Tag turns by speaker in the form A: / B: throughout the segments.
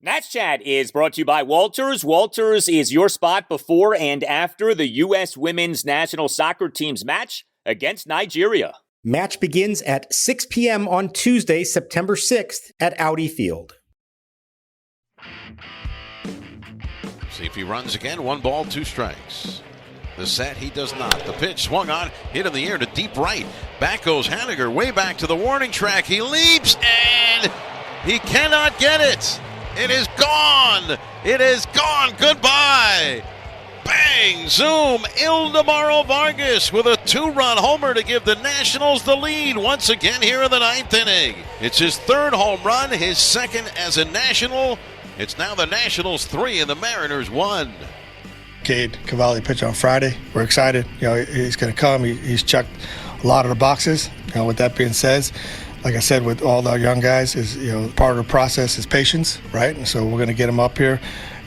A: Nats Chat is brought to you by Walters. Walters is your spot before and after the U.S. women's national soccer team's match against Nigeria.
B: Match begins at 6 p.m. on Tuesday, September 6th at Audi Field.
C: See if he runs again. 1 ball, 2 strikes. The set, he does not. The pitch swung on, hit in the air to deep right. Back goes Haniger, way back to the warning track. He leaps, and he cannot get it. It is gone. It is gone. Goodbye. Bang, zoom. Ildemaro Vargas with a 2-run homer to give the Nationals the lead once again here in the 9th inning. It's his 3rd home run, his 2nd as a National. It's now the Nationals 3 and the Mariners 1.
D: Cade Cavalli pitched on Friday. We're excited. He's going to come. He's checked a lot of the boxes. With that being said, like I said, with all our young guys, is part of the process is patience, right? And so we're going to get him up here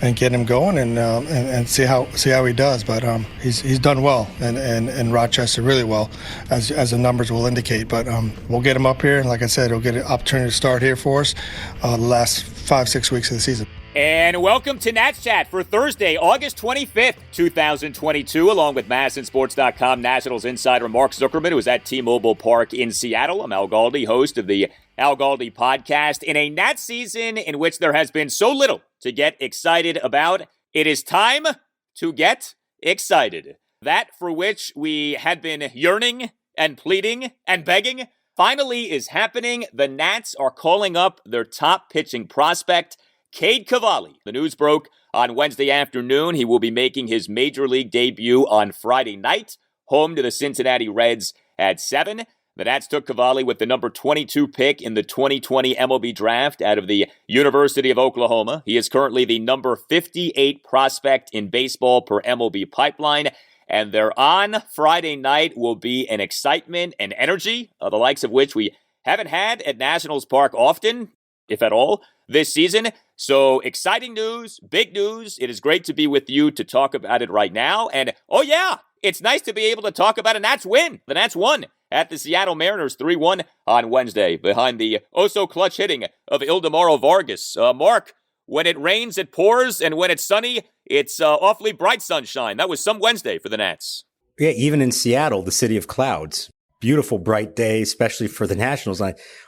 D: and get him going and see how he does. But he's done well and Rochester really well, as the numbers will indicate. But we'll get him up here, and like I said, he'll get an opportunity to start here for us the last 5-6 weeks of the season.
A: And welcome to Nats Chat for Thursday, August 25th, 2022, along with MASNsports.com Nationals insider Mark Zuckerman, who is at T-Mobile Park in Seattle. I'm Al Galdi, host of the Al Galdi podcast. In a Nats season in which there has been so little to get excited about, it is time to get excited. That for which we had been yearning and pleading and begging finally is happening. The Nats are calling up their top pitching prospect, Cade Cavalli. The news broke on Wednesday afternoon. He will be making his major league debut on Friday night, home to the Cincinnati Reds at 7. The Nats took Cavalli with the number 22 pick in the 2020 MLB draft out of the University of Oklahoma. He is currently the number 58 prospect in baseball per MLB Pipeline. And their on Friday night will be an excitement and energy, the likes of which we haven't had at Nationals Park often, if at all, this season. So exciting news, big news. It is great to be with you to talk about it right now. And oh yeah, it's nice to be able to talk about a Nats win. The Nats won at the Seattle Mariners 3-1 on Wednesday behind the oh-so-clutch hitting of Ildemaro Vargas. Mark, when it rains, it pours, and when it's sunny, it's awfully bright sunshine. That was some Wednesday for the Nats.
B: Yeah, even in Seattle, the city of clouds. Beautiful, bright day, especially for the Nationals.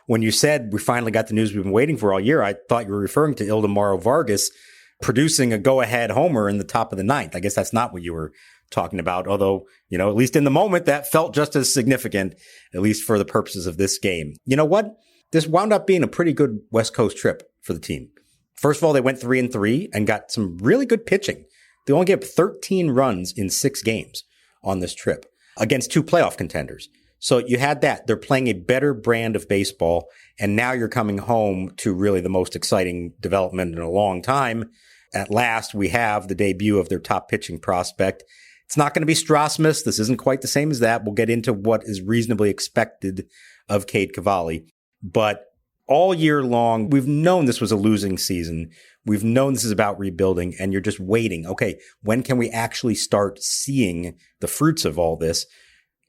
B: When you said we finally got the news we've been waiting for all year, I thought you were referring to Ildemaro Vargas producing a go-ahead homer in the top of the 9th. I guess that's not what you were talking about, although, at least in the moment, that felt just as significant, at least for the purposes of this game. You know what? This wound up being a pretty good West Coast trip for the team. First of all, they went 3-3 and got some really good pitching. They only gave up 13 runs in 6 games on this trip against 2 playoff contenders. So you had that. They're playing a better brand of baseball, and now you're coming home to really the most exciting development in a long time. At last, we have the debut of their top pitching prospect. It's not going to be Strasburg. This isn't quite the same as that. We'll get into what is reasonably expected of Cade Cavalli. But all year long, we've known this was a losing season. We've known this is about rebuilding, and you're just waiting. Okay, when can we actually start seeing the fruits of all this?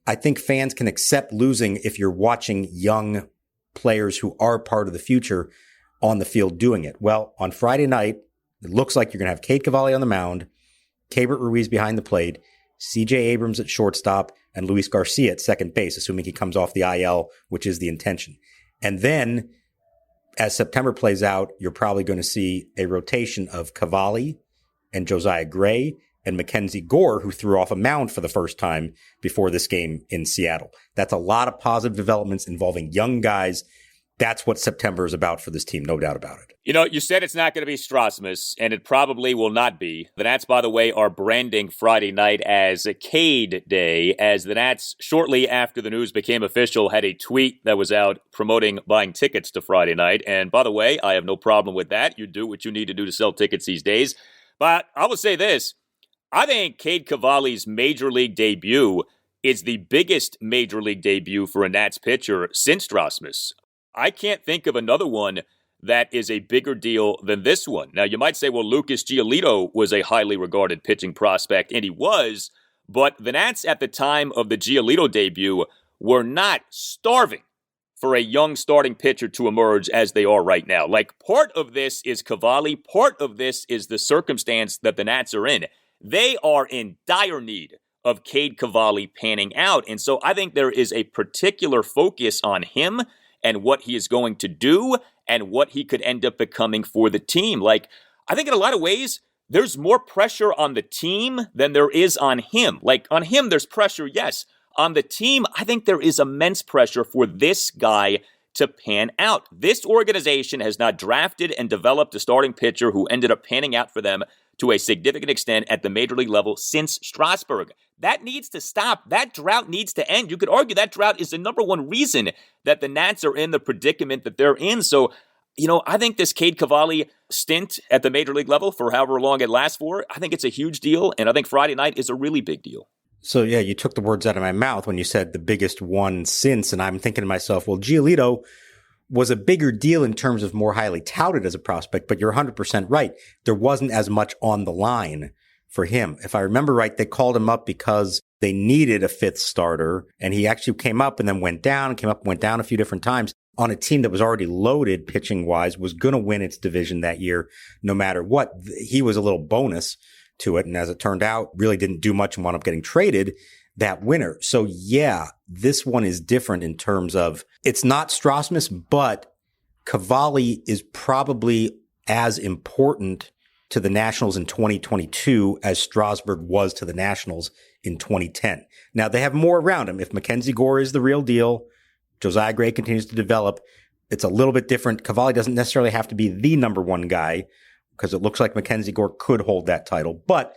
B: I think fans can accept losing if you're watching young players who are part of the future on the field doing it. Well, on Friday night, it looks like you're going to have Cade Cavalli on the mound, Keibert Ruiz behind the plate, C.J. Abrams at shortstop, and Luis Garcia at second base, assuming he comes off the IL, which is the intention. And then, as September plays out, you're probably going to see a rotation of Cavalli and Josiah Gray and Mackenzie Gore, who threw off a mound for the first time before this game in Seattle. That's a lot of positive developments involving young guys. That's what September is about for this team, no doubt about it.
A: You said it's not going to be Strasburg, and it probably will not be. The Nats, by the way, are branding Friday night as a Cade Day, as the Nats, shortly after the news became official, had a tweet that was out promoting buying tickets to Friday night. And by the way, I have no problem with that. You do what you need to do to sell tickets these days. But I will say this. I think Cade Cavalli's major league debut is the biggest major league debut for a Nats pitcher since Strasburg. I can't think of another one that is a bigger deal than this one. Now, you might say, well, Lucas Giolito was a highly regarded pitching prospect, and he was, but the Nats at the time of the Giolito debut were not starving for a young starting pitcher to emerge as they are right now. Like, part of this is Cavalli, part of this is the circumstance that the Nats are in. They are in dire need of Cade Cavalli panning out, and so I think there is a particular focus on him and what he is going to do and what he could end up becoming for the team. Like, I think in a lot of ways, there's more pressure on the team than there is on him. Like, on him, there's pressure, yes. On the team, I think there is immense pressure for this guy to pan out. This organization has not drafted and developed a starting pitcher who ended up panning out for them to a significant extent at the major league level since Strasburg. That needs to stop. That drought needs to end. You could argue that drought is the number one reason that the Nats are in the predicament that they're in. So, I think this Cade Cavalli stint at the major league level for however long it lasts for, I think it's a huge deal, and I think Friday night is a really big deal.
B: So, yeah, you took the words out of my mouth when you said the biggest one since, and I'm thinking to myself, well, Giolito was a bigger deal in terms of more highly touted as a prospect, but you're 100% right. There wasn't as much on the line for him. If I remember right, they called him up because they needed a fifth starter, and he actually came up and then went down, came up and went down a few different times on a team that was already loaded pitching-wise, was going to win its division that year no matter what. He was a little bonus to it, and as it turned out, really didn't do much and wound up getting traded that winter. So yeah, this one is different in terms of it's not Strasmus, but Cavalli is probably as important to the Nationals in 2022 as Strasburg was to the Nationals in 2010. Now, they have more around him. If Mackenzie Gore is the real deal, Josiah Gray continues to develop, it's a little bit different. Cavalli doesn't necessarily have to be the number one guy because it looks like Mackenzie Gore could hold that title. But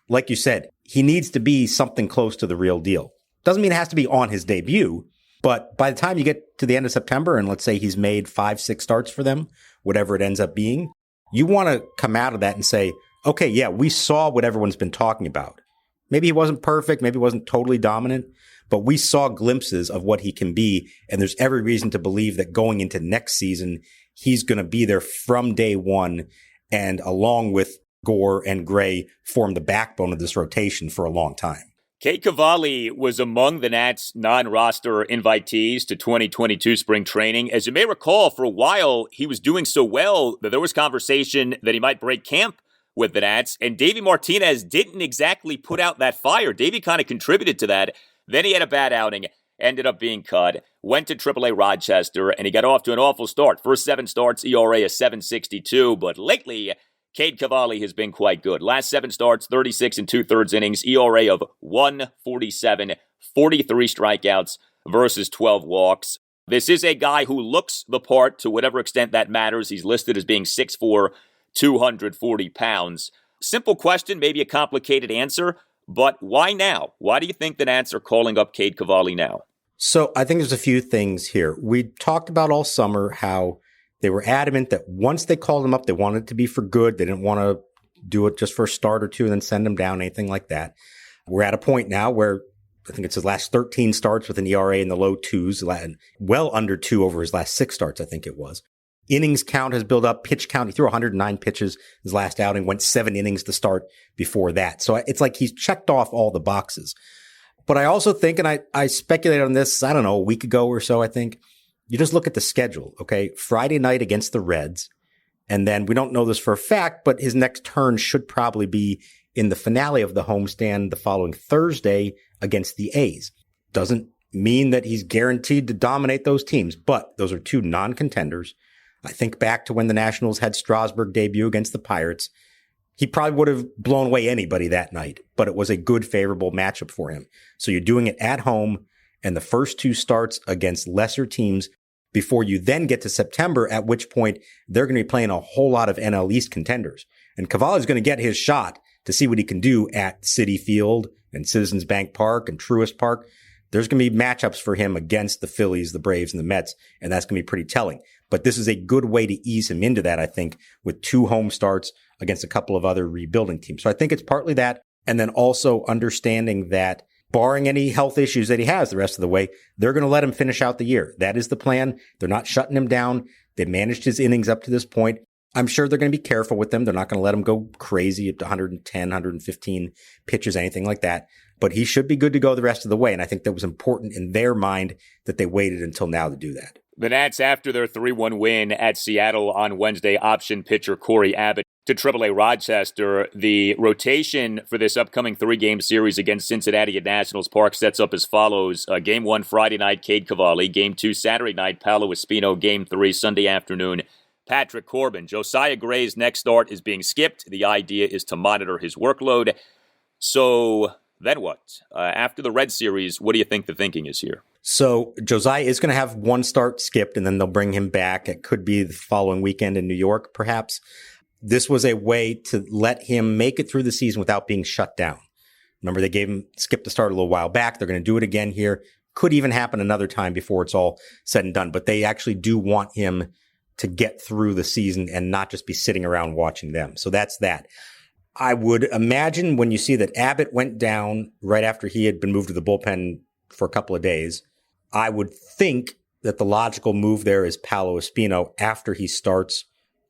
B: like you said, he needs to be something close to the real deal. Doesn't mean it has to be on his debut, but by the time you get to the end of September and let's say he's made 5-6 starts for them, whatever it ends up being, you want to come out of that and say, okay, yeah, we saw what everyone's been talking about. Maybe he wasn't perfect, maybe he wasn't totally dominant, but we saw glimpses of what he can be, and there's every reason to believe that going into next season, he's going to be there from day one, and along with Gore and Gray, form the backbone of this rotation for a long time.
A: Cade Cavalli was among the Nats' non-roster invitees to 2022 spring training. As you may recall, for a while, he was doing so well that there was conversation that he might break camp with the Nats, and Davey Martinez didn't exactly put out that fire. Davey kind of contributed to that. Then he had a bad outing, ended up being cut, went to AAA Rochester, and he got off to an awful start. First 7 starts, ERA is 7.62, but lately, Cade Cavalli has been quite good. Last 7 starts, 36 and 2/3 innings, ERA of 1.47, 43 strikeouts versus 12 walks. This is a guy who looks the part to whatever extent that matters. He's listed as being 6'4", 240 pounds. Simple question, maybe a complicated answer, but why now? Why do you think the Nats are calling up Cade Cavalli now?
B: So I think there's a few things here. We talked about all summer how they were adamant that once they called him up, they wanted it to be for good. They didn't want to do it just for a start or two and then send him down, anything like that. We're at a point now where I think it's his last 13 starts with an ERA in the low 2s, well under 2 over his last 6 starts, I think it was. Innings count has built up. Pitch count, he threw 109 pitches his last outing, went 7 innings to start before that. So it's like he's checked off all the boxes. But I also think, and I speculated on this, I don't know, a week ago or so, I think, you just look at the schedule, okay? Friday night against the Reds, and then we don't know this for a fact, but his next turn should probably be in the finale of the homestand the following Thursday against the A's. Doesn't mean that he's guaranteed to dominate those teams, but those are 2 non-contenders. I think back to when the Nationals had Strasburg debut against the Pirates. He probably would have blown away anybody that night, but it was a good, favorable matchup for him. So you're doing it at home and the first 2 starts against lesser teams before you then get to September, at which point they're going to be playing a whole lot of NL East contenders. And Cavalli is going to get his shot to see what he can do at Citi Field and Citizens Bank Park and Truist Park. There's going to be matchups for him against the Phillies, the Braves, and the Mets, and that's going to be pretty telling. But this is a good way to ease him into that, I think, with 2 home starts against a couple of other rebuilding teams. So I think it's partly that, and then also understanding that barring any health issues that he has the rest of the way, they're going to let him finish out the year. That is the plan. They're not shutting him down. They've managed his innings up to this point. I'm sure they're going to be careful with them. They're not going to let him go crazy at 110, 115 pitches, anything like that. But he should be good to go the rest of the way. And I think that was important in their mind that they waited until now to do that.
A: The Nats, after their 3-1 win at Seattle on Wednesday, option pitcher Cory Abbott to AAA Rochester. The rotation for this upcoming 3-game series against Cincinnati at Nationals Park sets up as follows. Game 1 Friday night, Cade Cavalli. Game 2 Saturday night, Paolo Espino. Game 3 Sunday afternoon, Patrick Corbin. Josiah Gray's next start is being skipped. The idea is to monitor his workload. So then what? After the Red Series, what do you think the thinking is here?
B: So Josiah is going to have one start skipped, and then they'll bring him back. It could be the following weekend in New York, perhaps. This was a way to let him make it through the season without being shut down. Remember, they gave him skipped the start a little while back. They're going to do it again here. Could even happen another time before it's all said and done. But they actually do want him to get through the season and not just be sitting around watching them. So that's that. I would imagine when you see that Abbott went down right after he had been moved to the bullpen for a couple of days, I would think that the logical move there is Paolo Espino after he starts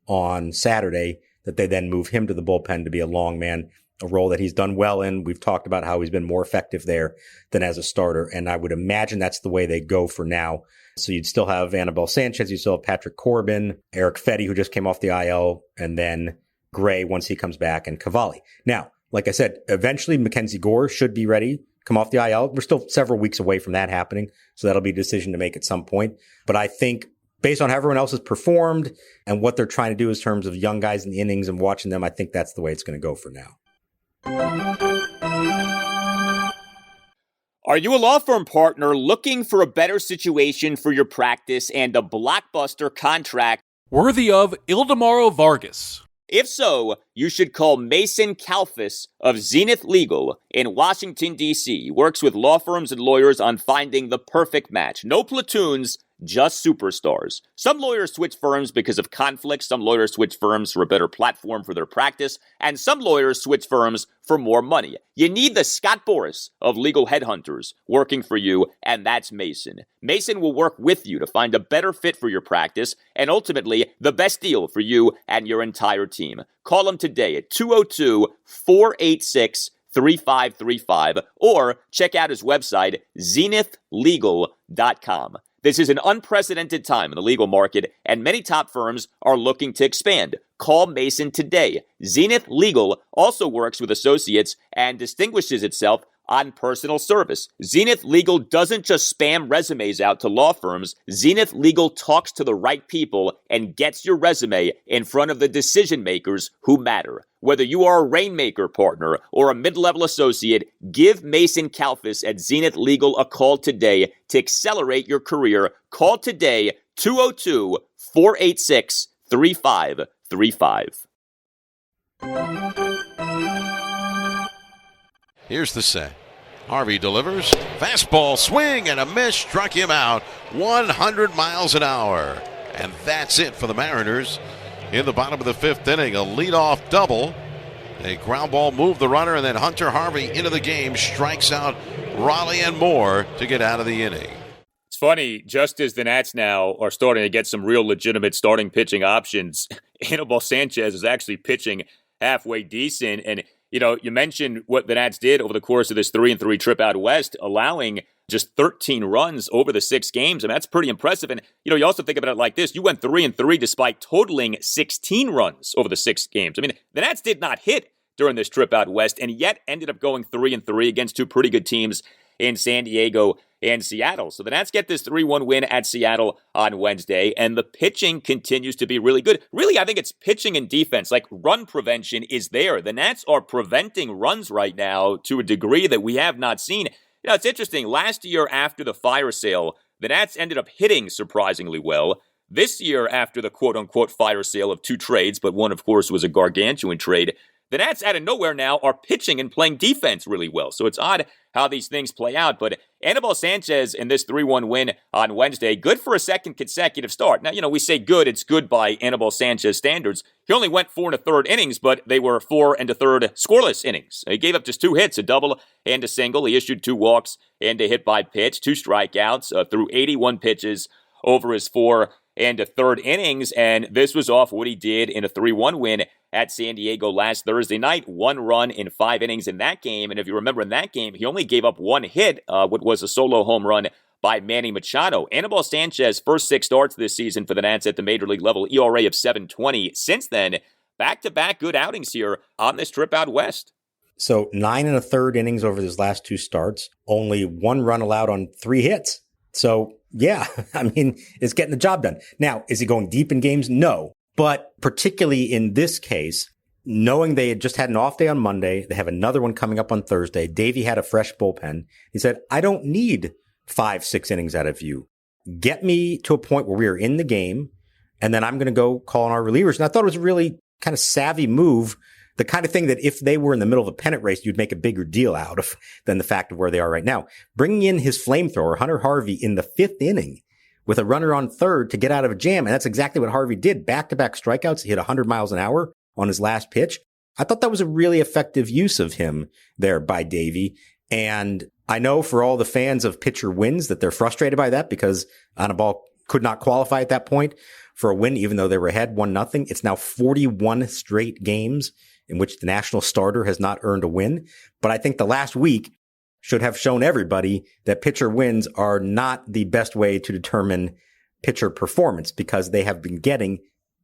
B: on Saturday, that they then move him to the bullpen to be a long man, a role that he's done well in. We've talked about how he's been more effective there than as a starter, and I would imagine that's the way they go for now. So you'd still have Anibal Sanchez, you'd still have Patrick Corbin, Eric Fetty, who just came off the IL, and then Gray once he comes back, and Cavalli. Now, like I said, eventually Mackenzie Gore should be ready, come off the IL. We're still several weeks away from that happening, so that'll be a decision to make at some point. But I think based on how everyone else has performed and what they're trying to do in terms of young guys in the innings and watching them, I think that's the way it's going to go for now.
A: Are you a law firm partner looking for a better situation for your practice and a blockbuster contract
E: worthy of Ildemaro Vargas?
A: If so, you should call Mason Kalfas of Zenith Legal in Washington, D.C. He works with law firms and lawyers on finding the perfect match. No platoons, just superstars. Some lawyers switch firms because of conflicts. Some lawyers switch firms for a better platform for their practice. And some lawyers switch firms for more money. You need the Scott Boras of legal headhunters working for you, and that's Mason. Mason will work with you to find a better fit for your practice and ultimately the best deal for you and your entire team. Call him today at 202-486-3535 or check out his website, zenithlegal.com. This is an unprecedented time in the legal market, and many top firms are looking to expand. Call Mason today. Zenith Legal also works with associates and distinguishes itself on personal service. Zenith Legal doesn't just spam resumes out to law firms. Zenith Legal talks to the right people and gets your resume in front of the decision makers who matter. Whether you are a Rainmaker partner or a mid-level associate, give Mason Kalfas at Zenith Legal a call today to accelerate your career. Call today, 202-486-3535.
C: Here's the set. Harvey delivers. Fastball swing and a miss. Struck him out 100 miles an hour. And that's it for the Mariners in the bottom of the fifth inning. A leadoff double. A ground ball moved the runner, and then Hunter Harvey into the game. Strikes out Raleigh and Moore to get out of the inning.
A: It's funny, just as the Nats now are starting to get some real legitimate starting pitching options, Anibal Sanchez is actually pitching halfway decent. And you know, you mentioned what the Nats did over the course of this 3-3 trip out west, allowing just 13 runs over the 6 games. I mean, that's pretty impressive. And, you know, you also think about it like this. You went 3-3 despite totaling 16 runs over the 6 games. I mean, the Nats did not hit during this trip out west and yet ended up going 3-3 against 2 pretty good teams in San Diego and Seattle. So the Nats get this 3-1 win at Seattle on Wednesday, and the pitching continues to be really good. Really, I think it's pitching and defense. Like, run prevention is there. The Nats are preventing runs right now to a degree that we have not seen. You know, it's interesting. Last year after the fire sale, the Nats ended up hitting surprisingly well. This year, after the quote-unquote fire sale of 2 trades, but one, of course, was a gargantuan trade, the Nats out of nowhere now are pitching and playing defense really well. So it's odd how these things play out. But Anibal Sanchez in this 3-1 win on Wednesday, good for a second consecutive start. Now, you know, we say good. It's good by Anibal Sanchez standards. He only went 4 1/3 innings, but they were 4 1/3 scoreless innings. He gave up just 2 hits, a double and a single. He issued 2 walks and a hit by pitch, 2 strikeouts, threw 81 pitches over his 4 1/3 innings, and this was off what he did in a 3-1 win at San Diego last Thursday night. 1 run in 5 innings in that game, and if you remember in that game, he only gave up 1 hit, what was a solo home run by Manny Machado. Anibal Sanchez, first 6 starts this season for the Nats at the major league level, ERA of 7.20. Since then, back-to-back good outings here on this trip out west.
B: So 9 1/3 innings over his last 2 starts, only 1 run allowed on 3 hits. So yeah, I mean, it's getting the job done. Now, is he going deep in games? No. But particularly in this case, knowing they had just had an off day on Monday, they have another one coming up on Thursday. Davey had a fresh bullpen. He said, I don't need 5-6 innings out of you. Get me to a point where we are in the game, and then I'm going to go call on our relievers. And I thought it was a really kind of savvy move, the kind of thing that if they were in the middle of a pennant race, you'd make a bigger deal out of than the fact of where they are right now. Bringing in his flamethrower, Hunter Harvey, in the 5th inning with a runner on third to get out of a jam. And that's exactly what Harvey did. Back-to-back strikeouts. He hit 100 miles an hour on his last pitch. I thought that was a really effective use of him there by Davey. And I know for all the fans of pitcher wins that they're frustrated by that because Anibal could not qualify at that point for a win, even though they were ahead 1-0. It's now 41 straight games in which the national starter has not earned a win. But I think the last week should have shown everybody that pitcher wins are not the best way to determine pitcher performance because they have been getting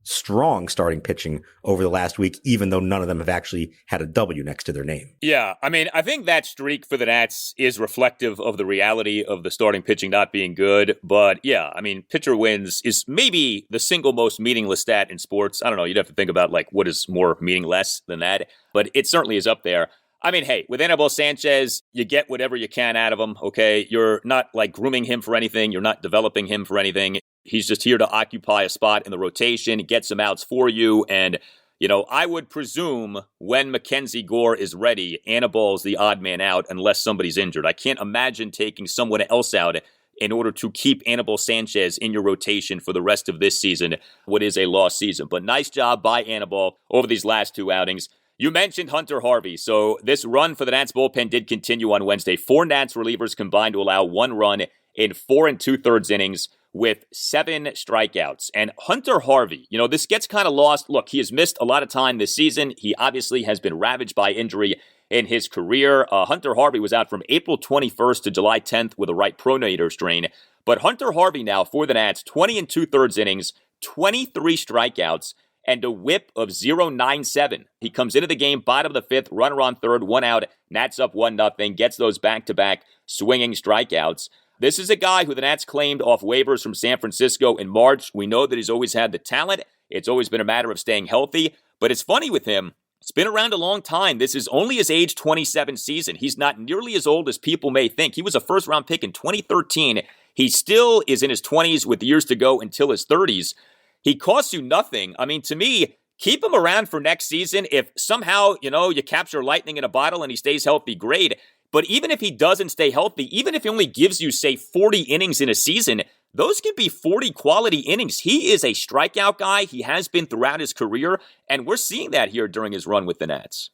B: strong starting pitching over the last week, even though none of them have actually had a W next to their name.
A: Yeah, I mean, I think that streak for the Nats is reflective of the reality of the starting pitching not being good. But yeah, I mean, pitcher wins is maybe the single most meaningless stat in sports. I don't know. You'd have to think about like what is more meaningless than that, but it certainly is up there. I mean, hey, with Anibal Sanchez, you get whatever you can out of him, okay? You're not like grooming him for anything. You're not developing him for anything. He's just here to occupy a spot in the rotation, get some outs for you. And, you know, I would presume when Mackenzie Gore is ready, Anibal's the odd man out unless somebody's injured. I can't imagine taking someone else out in order to keep Anibal Sanchez in your rotation for the rest of this season, what is a lost season. But nice job by Anibal over these last 2 outings. You mentioned Hunter Harvey. So this run for the Nats bullpen did continue on Wednesday. 4 Nats relievers combined to allow 1 run in 4 2/3 innings with 7 strikeouts. And Hunter Harvey, you know, this gets kind of lost. Look, he has missed a lot of time this season. He obviously has been ravaged by injury in his career. Hunter Harvey was out from April 21st to July 10th with a right pronator strain. But Hunter Harvey now for the Nats, 20 2/3 innings, 23 strikeouts, and a whip of 0.97. He comes into the game, bottom of the 5th, runner on third, 1 out, Nats up 1-0, gets those back-to-back swinging strikeouts. This is a guy who the Nats claimed off waivers from San Francisco in March. We know that he's always had the talent. It's always been a matter of staying healthy. But it's funny with him, it's been around a long time. This is only his age 27 season. He's not nearly as old as people may think. He was a first-round pick in 2013. He still is in his 20s with years to go until his 30s. He costs you nothing. I mean, to me, keep him around for next season. If somehow, you know, you capture lightning in a bottle and he stays healthy, great. But even if he doesn't stay healthy, even if he only gives you, say, 40 innings in a season, those could be 40 quality innings. He is a strikeout guy. He has been throughout his career, and we're seeing that here during his run with the Nats.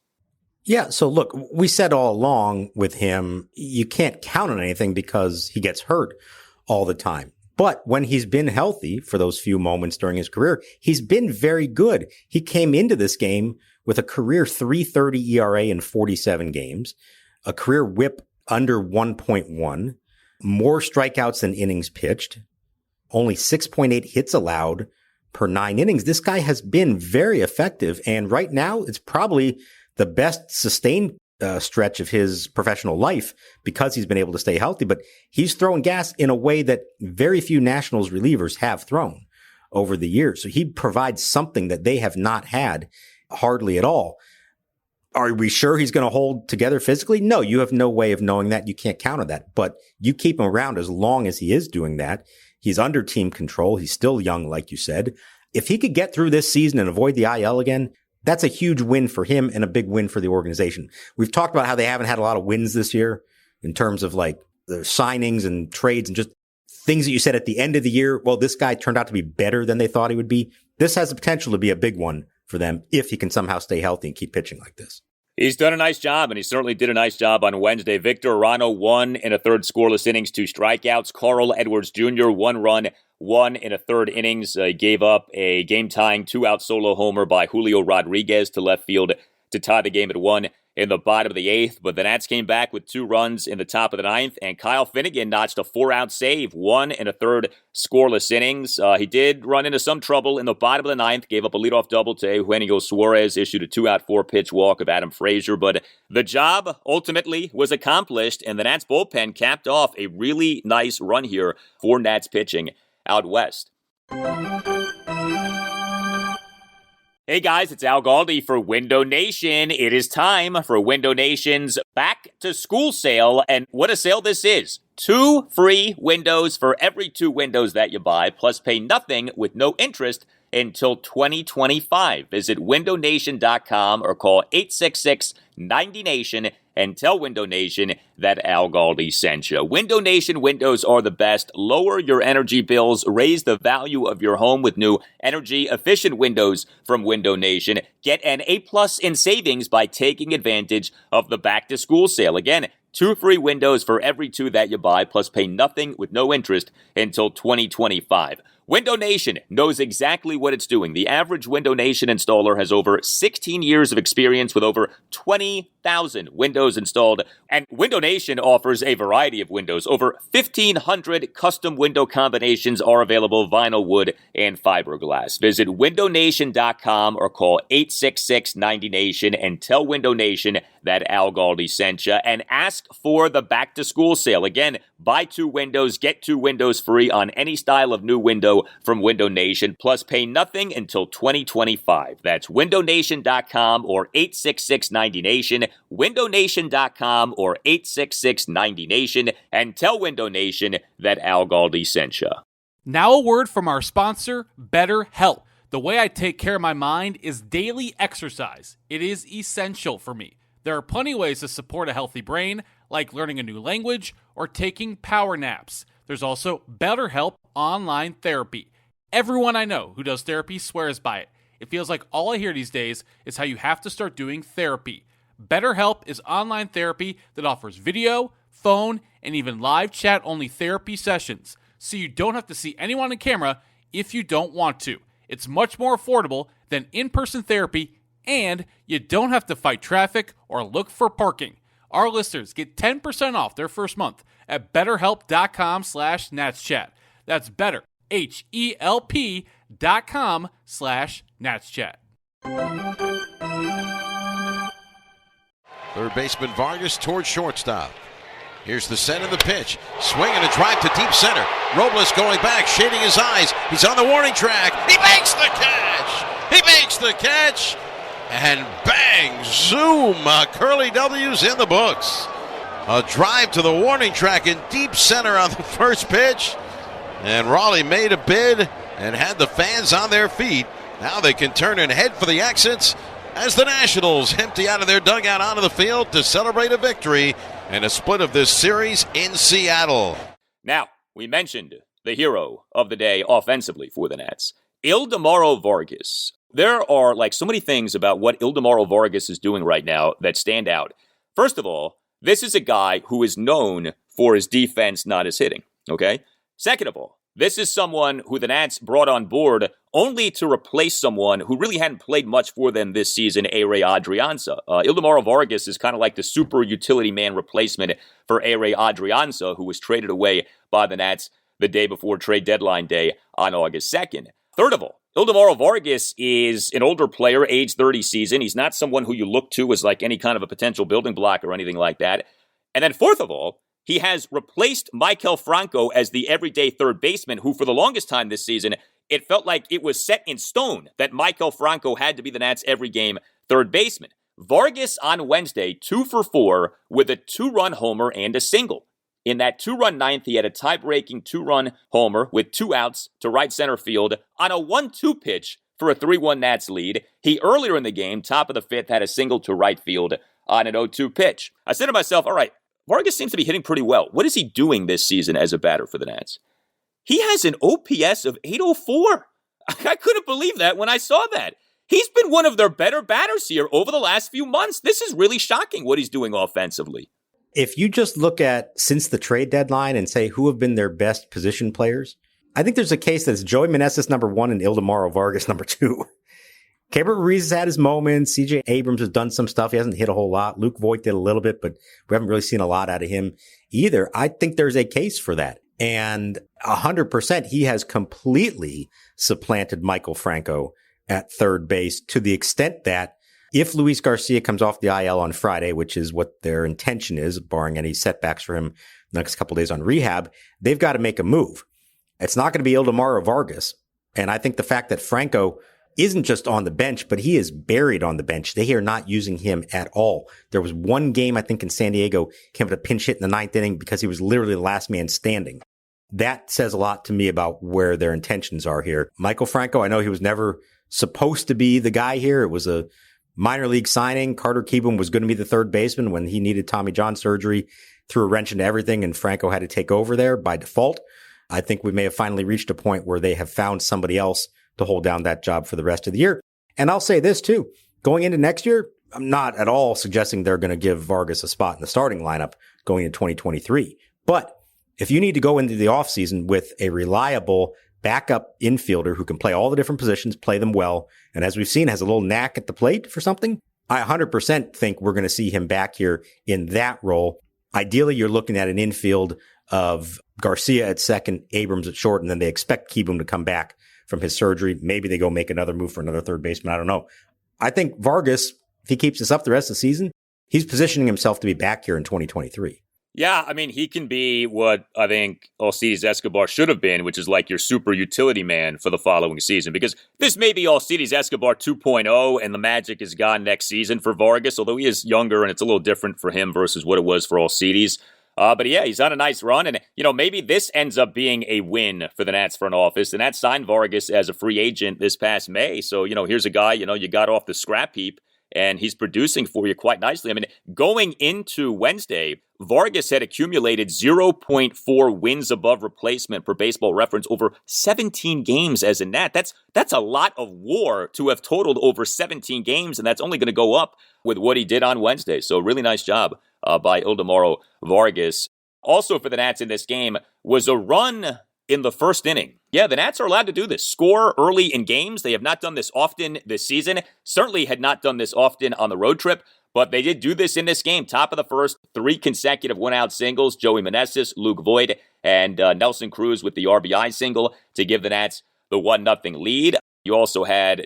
B: Yeah, so look, we said all along with him, you can't count on anything because he gets hurt all the time. But when he's been healthy for those few moments during his career, he's been very good. He came into this game with a career 3.30 ERA in 47 games, a career whip under 1.1, more strikeouts than innings pitched, only 6.8 hits allowed per 9 innings. This guy has been very effective. And right now, it's probably the best sustained stretch of his professional life because he's been able to stay healthy. But he's throwing gas in a way that very few Nationals relievers have thrown over the years. So he provides something that they have not had hardly at all. Are we sure he's going to hold together physically? No, you have no way of knowing that. You can't count on that. But you keep him around as long as he is doing that. He's under team control. He's still young, like you said. If he could get through this season and avoid the IL again, that's a huge win for him and a big win for the organization. We've talked about how they haven't had a lot of wins this year in terms of like the signings and trades and just things that you said at the end of the year. Well, this guy turned out to be better than they thought he would be. This has the potential to be a big one for them if he can somehow stay healthy and keep pitching like this.
A: He's done a nice job, and he certainly did a nice job on Wednesday. Victor Arano, 1 1/3 scoreless innings, 2 strikeouts. Carl Edwards Jr., 1 run, 1 1/3 innings. Gave up a game-tying 2-out solo homer by Julio Rodriguez to left field to tie the game at 1 in the bottom of the 8th, but the Nats came back with 2 runs in the top of the 9th, and Kyle Finnegan notched a 4-out save, 1 1/3 scoreless innings. He did run into some trouble in the bottom of the 9th, gave up a leadoff double to Eugenio Suarez, issued a 2-out 4-pitch walk of Adam Frazier, but the job ultimately was accomplished, and the Nats bullpen capped off a really nice run here for Nats pitching out west. Hey guys, it's Al Galdi for Window Nation. It is time for Window Nation's Back to School sale, and what a sale this is. 2 free windows for every 2 windows that you buy, plus pay nothing with no interest until 2025. Visit windownation.com or call 866-90-NATION and tell Window Nation that Al Galdi sent you. Window Nation windows are the best. Lower your energy bills. Raise the value of your home with new energy-efficient windows from Window Nation. Get an A+ in savings by taking advantage of the back-to-school sale. Again, 2 free windows for every 2 that you buy, plus pay nothing with no interest until 2025. Window Nation knows exactly what it's doing. The average Window Nation installer has over 16 years of experience with over 20,000 windows installed. And Window Nation offers a variety of windows. Over 1,500 custom window combinations are available: vinyl, wood, and fiberglass. Visit windownation.com or call 866-90-NATION and tell Window Nation that Al Galdi sent you. And ask for the back-to-school sale. Again, buy 2 windows, get 2 windows free on any style of new window from Window Nation, plus pay nothing until 2025. That's windownation.com or 866-90-NATION, windownation.com or 866-90-NATION, and tell Window Nation that Al Galdi sent you.
E: Now a word from our sponsor, BetterHelp. The way I take care of my mind is daily exercise. It is essential for me. There are plenty of ways to support a healthy brain, like learning a new language or taking power naps. There's also BetterHelp online therapy. Everyone I know who does therapy swears by it. It feels like all I hear these days is how you have to start doing therapy. BetterHelp is online therapy that offers video, phone, and even live chat-only therapy sessions, so you don't have to see anyone on camera if you don't want to. It's much more affordable than in-person therapy, and you don't have to fight traffic or look for parking. Our listeners get 10% off their first month at betterhelp.com/natschat. That's better, HELP.com/natschat.
C: Third baseman Vargas towards shortstop. Here's the set and the pitch. Swing and a drive to deep center. Robles going back, shading his eyes. He's on the warning track. He makes the catch! He makes the catch! And bang, zoom, Curly W's in the books. A drive to the warning track in deep center on the first pitch. And Raleigh made a bid and had the fans on their feet. Now they can turn and head for the exits as the Nationals empty out of their dugout onto the field to celebrate a victory and a split of this series in Seattle.
A: Now, we mentioned the hero of the day offensively for the Nats, Ildemaro Vargas. There are so many things about what Ildemaro Vargas is doing right now that stand out. First of all, this is a guy who is known for his defense, not his hitting, okay? Second of all, this is someone who the Nats brought on board only to replace someone who really hadn't played much for them this season, A-Ray Adrianza. Ildemaro Vargas is kind of like the super utility man replacement for A-Ray Adrianza, who was traded away by the Nats the day before trade deadline day on August 2nd. Third of all, Ildemaro Vargas is an older player, age 30 season. He's not someone who you look to as any kind of a potential building block or anything like that. And then fourth of all, he has replaced Maikel Franco as the everyday third baseman, who for the longest time this season, it felt like it was set in stone that Maikel Franco had to be the Nats' every game third baseman. Vargas on Wednesday, 2 for 4 with a 2-run homer and a single. In that 2-run ninth, he had a tie-breaking 2-run homer with 2 outs to right center field on a 1-2 pitch for a 3-1 Nats lead. He earlier in the game, top of the 5th, had a single to right field on an 0-2 pitch. I said to myself, all right, Vargas seems to be hitting pretty well. What is he doing this season as a batter for the Nats? He has an OPS of 804. I couldn't believe that when I saw that. He's been one of their better batters here over the last few months. This is really shocking what he's doing offensively.
B: If you just look at since the trade deadline and say who have been their best position players, I think there's a case that's Joey Meneses number 1 and Ildemaro Vargas number 2. Keibert Ruiz has had his moments. CJ Abrams has done some stuff. He hasn't hit a whole lot. Luke Voigt did a little bit, but we haven't really seen a lot out of him either. I think there's a case for that. And 100%, he has completely supplanted Michael Franco at third base to the extent that if Luis Garcia comes off the IL on Friday, which is what their intention is, barring any setbacks for him the next couple of days on rehab, they've got to make a move. It's not going to be Ildemaro Vargas. And I think the fact that Franco isn't just on the bench, but he is buried on the bench. They are not using him at all. There was one game, I think, in San Diego, came with a pinch hit in the ninth inning because he was literally the last man standing. That says a lot to me about where their intentions are here. Michael Franco, I know he was never supposed to be the guy here. It was a minor league signing. Carter Kieboom was going to be the third baseman when he needed Tommy John surgery, threw a wrench into everything, and Franco had to take over there by default. I think we may have finally reached a point where they have found somebody else to hold down that job for the rest of the year. And I'll say this too, going into next year, I'm not at all suggesting they're going to give Vargas a spot in the starting lineup going into 2023. But if you need to go into the offseason with a reliable backup infielder who can play all the different positions, play them well, and as we've seen, has a little knack at the plate for something, I 100% think we're going to see him back here in that role. Ideally, you're looking at an infield of Garcia at second, Abrams at short, and then they expect Kieboom to come back from his surgery. Maybe they go make another move for another third baseman. I don't know. I think Vargas, if he keeps this up the rest of the season, he's positioning himself to be back here in 2023.
A: Yeah, I mean, he can be what I think Alcides Escobar should have been, which is like your super utility man for the following season. Because this may be Alcides Escobar 2.0, and the magic is gone next season for Vargas, although he is younger, and it's a little different for him versus what it was for Alcides. But yeah, he's on a nice run, and maybe this ends up being a win for the Nats front office. The Nats signed Vargas as a free agent this past May, so here's a guy you got off the scrap heap, and he's producing for you quite nicely. I mean, going into Wednesday, Vargas had accumulated 0.4 wins above replacement per Baseball Reference over 17 games as a Nat. That's a lot of WAR to have totaled over 17 games, and that's only going to go up with what he did on Wednesday. So really nice job by Ildemaro Vargas. Also for the Nats in this game was a run in the first inning. Yeah, the Nats are allowed to do this. Score early in games. They have not done this often this season. Certainly had not done this often on the road trip, but they did do this in this game. Top of the first, 3 consecutive one-out singles. Joey Meneses, Luke Voigt, and Nelson Cruz with the RBI single to give the Nats the 1-0 lead. You also had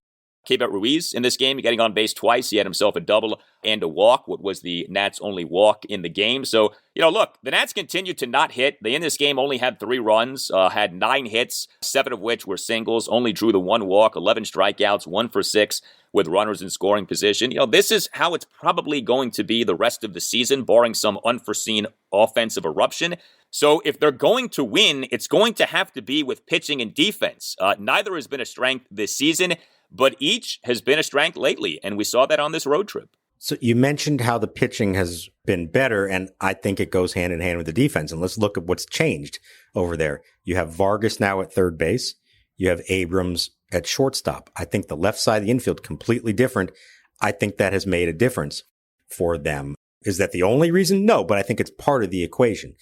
A: Keibert Ruiz in this game, getting on base twice. He had himself a double and a walk, what was the Nats' only walk in the game. So, look, the Nats continued to not hit. They, in this game, only had 3 runs, had 9 hits, 7 of which were singles, only drew the 1 walk, 11 strikeouts, 1 for 6 with runners in scoring position. This is how it's probably going to be the rest of the season, barring some unforeseen offensive eruption. So if they're going to win, it's going to have to be with pitching and defense. Neither has been a strength this season, but each has been a strength lately, and we saw that on this road trip.
B: So you mentioned how the pitching has been better, and I think it goes hand in hand with the defense. And let's look at what's changed over there. You have Vargas now at third base. You have Abrams at shortstop. I think the left side of the infield completely different. I think that has made a difference for them. Is that the only reason? No, but I think it's part of the equation.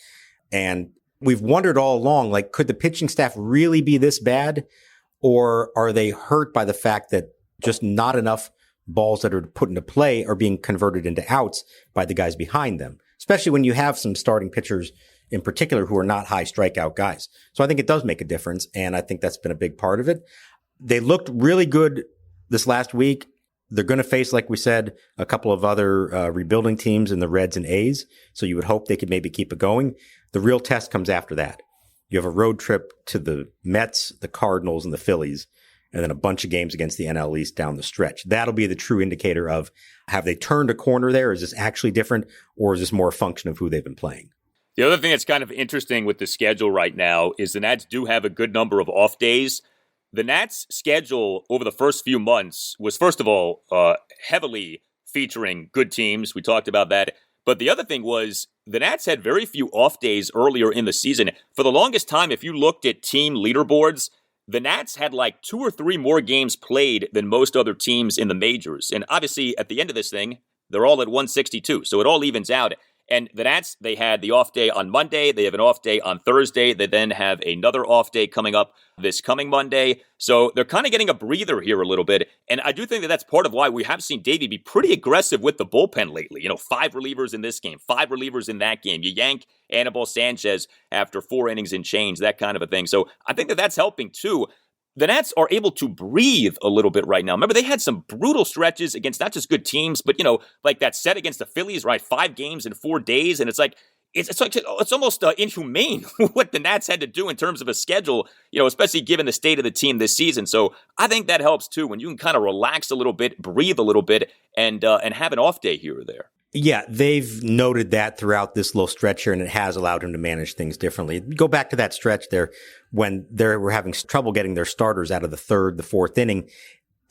B: And we've wondered all along, could the pitching staff really be this bad? Or are they hurt by the fact that just not enough balls that are put into play are being converted into outs by the guys behind them, especially when you have some starting pitchers in particular who are not high strikeout guys. So I think it does make a difference, and I think that's been a big part of it. They looked really good this last week. They're going to face, like we said, a couple of other rebuilding teams in the Reds and A's, so you would hope they could maybe keep it going. The real test comes after that. You have a road trip to the Mets, the Cardinals, and the Phillies, and then a bunch of games against the NL East down the stretch. That'll be the true indicator of, have they turned a corner there? Is this actually different, or is this more a function of who they've been playing?
A: The other thing that's kind of interesting with the schedule right now is the Nats do have a good number of off days. The Nats' schedule over the first few months was, first of all, heavily featuring good teams. We talked about that. But the other thing was, the Nats had very few off days earlier in the season. For the longest time, if you looked at team leaderboards, the Nats had 2 or 3 more games played than most other teams in the majors. And obviously, at the end of this thing, they're all at 162, so it all evens out. And the Nats, they had the off day on Monday. They have an off day on Thursday. They then have another off day coming up this coming Monday. So they're kind of getting a breather here a little bit. And I do think that that's part of why we have seen Davey be pretty aggressive with the bullpen lately. 5 relievers in this game, 5 relievers in that game. You yank Anibal Sanchez after 4 innings and change, that kind of a thing. So I think that that's helping too. The Nats are able to breathe a little bit right now. Remember, they had some brutal stretches against not just good teams, but, like that set against the Phillies, right? 5 games in 4 days. And it's almost inhumane what the Nats had to do in terms of a schedule, especially given the state of the team this season. So I think that helps too, when you can kind of relax a little bit, breathe a little bit, and have an off day here or there.
B: Yeah, they've noted that throughout this little stretch here, and it has allowed him to manage things differently. Go back to that stretch there when they were having trouble getting their starters out of the 3rd, the 4th inning,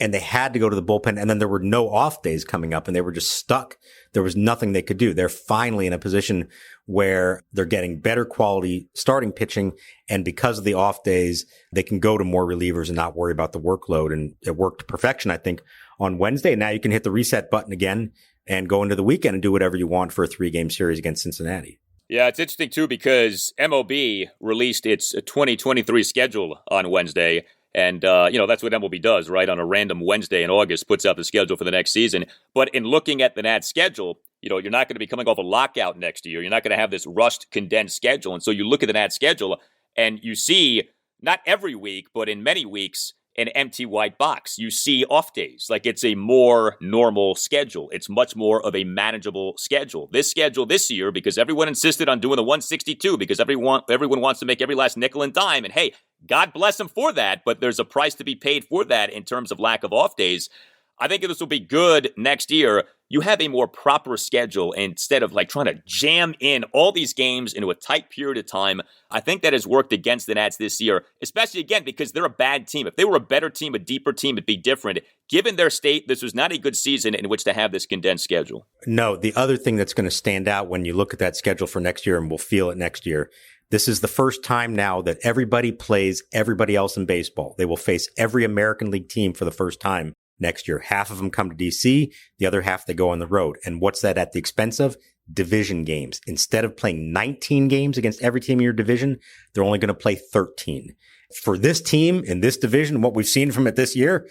B: and they had to go to the bullpen, and then there were no off days coming up, and they were just stuck. There was nothing they could do. They're finally in a position where they're getting better quality starting pitching, and because of the off days, they can go to more relievers and not worry about the workload, and it worked to perfection, I think, on Wednesday. Now you can hit the reset button again and go into the weekend and do whatever you want for a 3-game series against Cincinnati.
A: Yeah, it's interesting, too, because MLB released its 2023 schedule on Wednesday. And, that's what MLB does, right? On a random Wednesday in August, puts out the schedule for the next season. But in looking at the Nats schedule, you're not going to be coming off a lockout next year. You're not going to have this rushed, condensed schedule. And so you look at the Nats schedule and you see, not every week, but in many weeks, an empty white box. You see off days. Like, it's a more normal schedule. It's much more of a manageable schedule. This schedule this year, because everyone insisted on doing the 162, because everyone wants to make every last nickel and dime. And hey, God bless them for that, but there's a price to be paid for that in terms of lack of off days. I think this will be good next year. You have a more proper schedule instead of like trying to jam in all these games into a tight period of time. I think that has worked against the Nats this year, especially again because they're a bad team. If they were a better team, a deeper team, it'd be different. Given their state, this was not a good season in which to have this condensed schedule.
B: No, the other thing that's going to stand out when you look at that schedule for next year, and we'll feel it next year, this is the first time now that everybody plays everybody else in baseball. They will face every American League team for the first time next year. Half of them come to DC, the other half they go on the road. And what's that at the expense of? Division games. Instead of playing 19 games against every team in your division, they're only going to play 13. For this team in this division, what we've seen from it this year,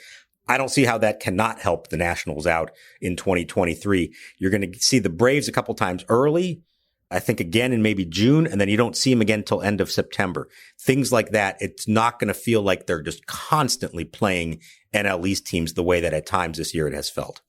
B: I don't see how that cannot help the Nationals out in 2023. You're going to see the Braves a couple times early, I think again in maybe June, and then you don't see them again till end of September. Things like that. It's not going to feel like they're just constantly playing NL East teams the way that at times this year it has felt.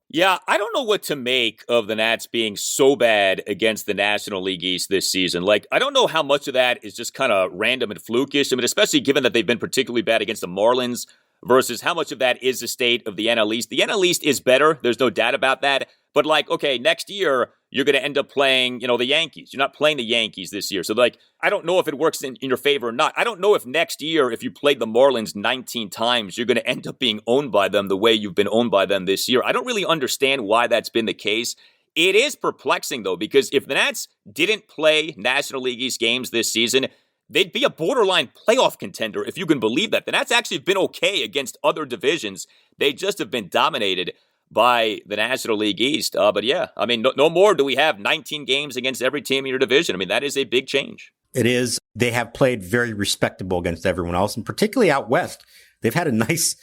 A: Yeah, I don't know what to make of the Nats being so bad against the National League East this season. Like, I don't know how much of that is just kind of random and flukish. I mean, especially given that they've been particularly bad against the Marlins versus how much of that is the state of the NL East. The NL East is better. There's no doubt about that. But like, okay, next year, you're going to end up playing, the Yankees. You're not playing the Yankees this year. So like, I don't know if it works in your favor or not. I don't know if next year, if you played the Marlins 19 times, you're going to end up being owned by them the way you've been owned by them this year. I don't really understand why that's been the case. It is perplexing, though, because if the Nats didn't play National League East games this season, they'd be a borderline playoff contender, if you can believe that. The Nats actually have been okay against other divisions. They just have been dominated by the National League East. But yeah, I mean, no more do we have 19 games against every team in your division. I mean, that is a big change.
B: It is. They have played very respectable against everyone else, and particularly out west. They've had a nice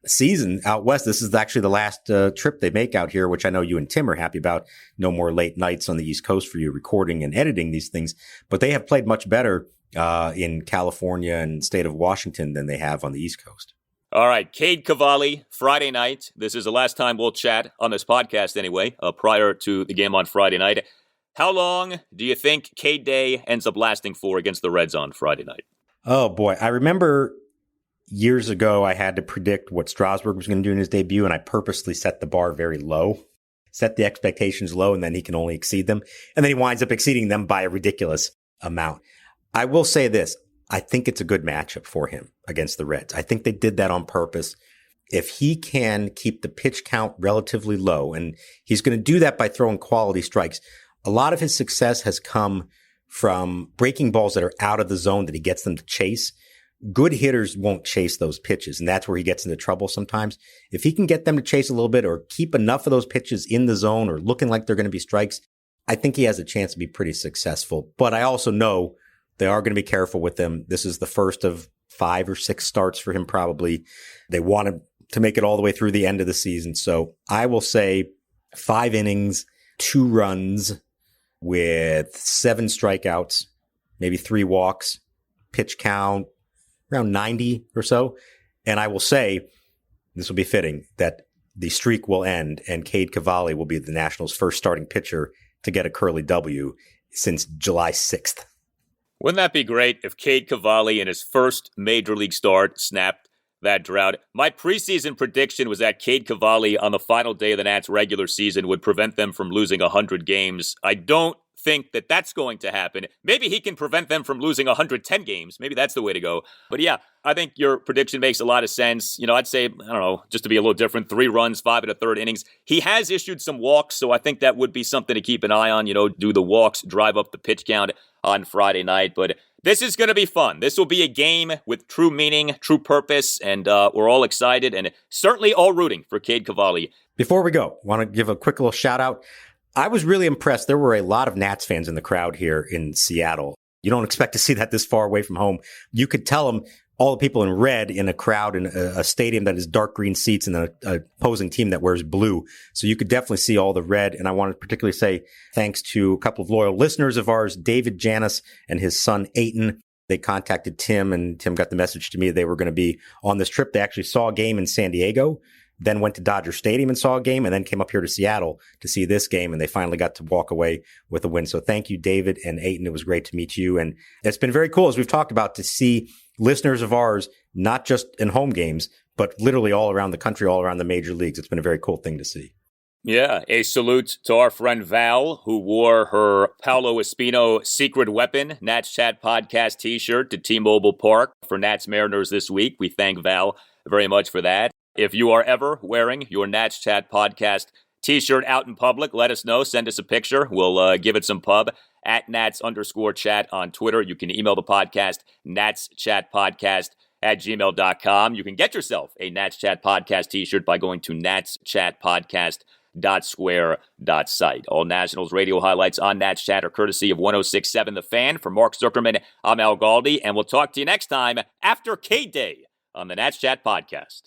B: season out west. This is actually the last trip they make out here, which I know you and Tim are happy about. No more late nights on the East Coast for you recording and editing these things. But they have played much better in California and state of Washington than they have on the East Coast.
A: All right, Cade Cavalli, Friday night. This is the last time we'll chat on this podcast anyway, prior to the game on Friday night. How long do you think Cade Day ends up lasting for against the Reds on Friday night?
B: Oh, boy. I remember years ago I had to predict what Strasburg was going to do in his debut, and I purposely set the bar very low, set the expectations low, and then he can only exceed them. And then he winds up exceeding them by a ridiculous amount. I will say this. I think it's a good matchup for him against the Reds. I think they did that on purpose. If he can keep the pitch count relatively low, and he's going to do that by throwing quality strikes. A lot of his success has come from breaking balls that are out of the zone that he gets them to chase. Good hitters won't chase those pitches, and that's where he gets into trouble sometimes. If he can get them to chase a little bit or keep enough of those pitches in the zone or looking like they're going to be strikes, I think he has a chance to be pretty successful. But I also know they are going to be careful with him. This is the first of 5 or 6 starts for him probably. They want him to make it all the way through the end of the season. So I will say 5 innings, 2 runs with 7 strikeouts, maybe 3 walks, pitch count around 90 or so. And I will say, this will be fitting, that the streak will end and Cade Cavalli will be the Nationals' first starting pitcher to get a Curly W since July 6th.
A: Wouldn't that be great if Cade Cavalli in his first major league start snapped that drought? My preseason prediction was that Cade Cavalli on the final day of the Nats regular season would prevent them from losing 100 games. I don't think that that's going to happen. Maybe he can prevent them from losing 110 games. Maybe that's the way to go. But yeah, I think your prediction makes a lot of sense. You know, I'd say, I don't know, just to be a little different, 3 runs, 5 1/3 innings. He has issued some walks, so I think that would be something to keep an eye on. You know, do the walks drive up the pitch count on Friday night? But this is going to be fun. This will be a game with true meaning, true purpose, and we're all excited and certainly all rooting for Cade Cavalli.
B: Before we go, want to give a quick little shout out. I was really impressed. There were a lot of Nats fans in the crowd here in Seattle. You don't expect to see that this far away from home. You could tell them all the people in red in a crowd in a stadium that is dark green seats and an opposing team that wears blue. So you could definitely see all the red. And I want to particularly say thanks to a couple of loyal listeners of ours, David Janis and his son, Aiton. They contacted Tim and Tim got the message to me they were going to be on this trip. They actually saw a game in San Diego, then went to Dodger Stadium and saw a game, and then came up here to Seattle to see this game, and they finally got to walk away with a win. So thank you, David and Aiton. It was great to meet you. And it's been very cool, as we've talked about, to see listeners of ours, not just in home games, but literally all around the country, all around the major leagues. It's been a very cool thing to see.
A: Yeah, a salute to our friend Val, who wore her Paolo Espino Secret Weapon Nats Chat Podcast t-shirt to T-Mobile Park for Nats Mariners this week. We thank Val very much for that. If you are ever wearing your Nats Chat Podcast t-shirt out in public, let us know. Send us a picture. We'll give it some pub at Nats_chat on Twitter. You can email the podcast, natschatpodcast@gmail.com. You can get yourself a Nats Chat Podcast t-shirt by going to natschatpodcast.square.site. All Nationals radio highlights on Nats Chat are courtesy of 106.7 The Fan. For Mark Zuckerman, I'm Al Galdi, and we'll talk to you next time after K-Day on the Nats Chat Podcast.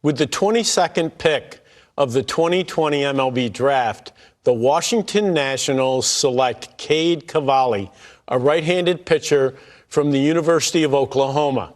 F: With the 22nd pick of the 2020 MLB Draft, the Washington Nationals select Cade Cavalli, a right-handed pitcher from the University of Oklahoma.